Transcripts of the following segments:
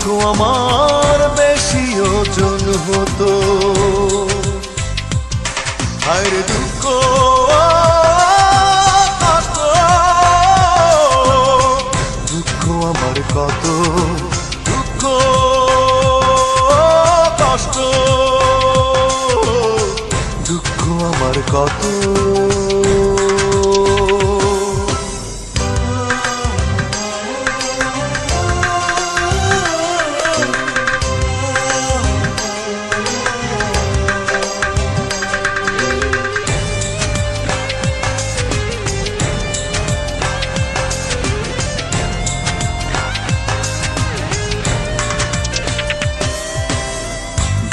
দুঃখ আমার বেশি ওজন হতো। আর দুঃখ কষ্ট, দুঃখ আমার কত, দুঃখ কষ্ট, দুঃখ আমার কত।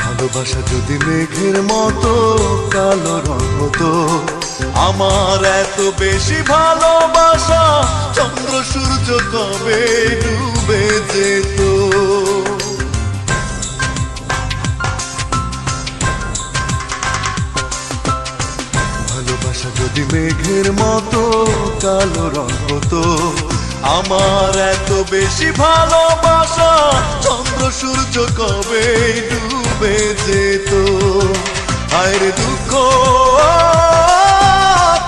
ভালোবাসা যদি মেঘের মতো কালো রং হতো, আমার এত বেশি ভালোবাসা চন্দ্র সূর্য কবে ডুবে যেত। ভালোবাসা যদি মেঘের মতো কালো রং হতো, আমার এত বেশি ভালোবাসা চন্দ্র সূর্য কবে ডুবে যেত। আর দুঃখ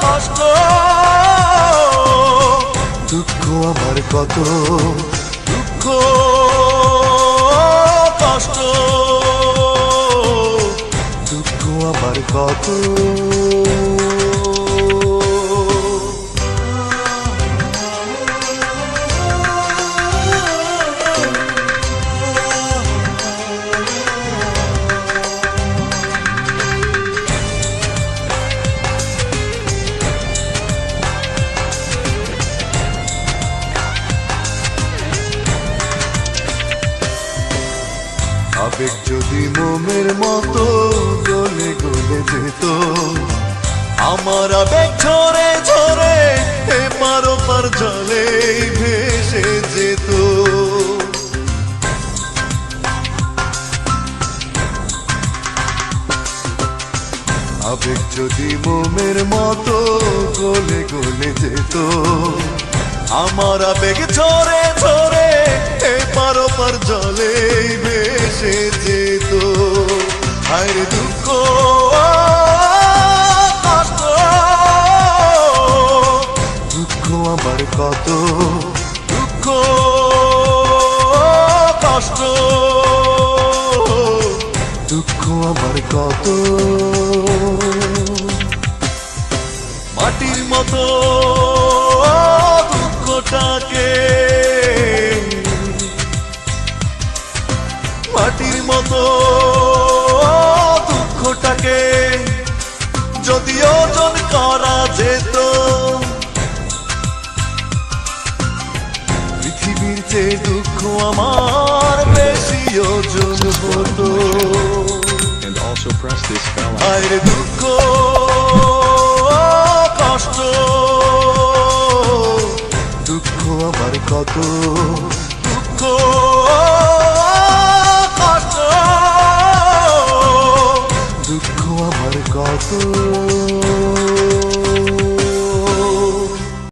কষ্ট, দুঃখ আমার কত, দুঃখ কষ্ট, দুঃখ আমার কত। আবেগ যদি মোমের মতো গলে গলে যেত, আমার আবেগ ঝরে ঝরে এপার ওপার জলে ভেসে যেত। আবেগ যদি মোমের মতো গলে গলে যেত, আমার আবেগ ঝরে ঝরে এপার ওপার জলে ভেসে যেত। আর দুঃখ কষ্ট, দুঃখ আমার কত, দুঃখ কষ্ট, দুঃখ আমার কত। মাটির মতো দুঃখটাকে, মাটির মতো দুঃখটাকে যদি ওজন করা যেত, পৃথিবীর চেয়ে দুঃখ আমার বেশি ওজন হতো। আর দুঃখ কষ্ট, দুঃখ আমার কত, দুঃখ কষ্ট, দুঃখ আমার কত।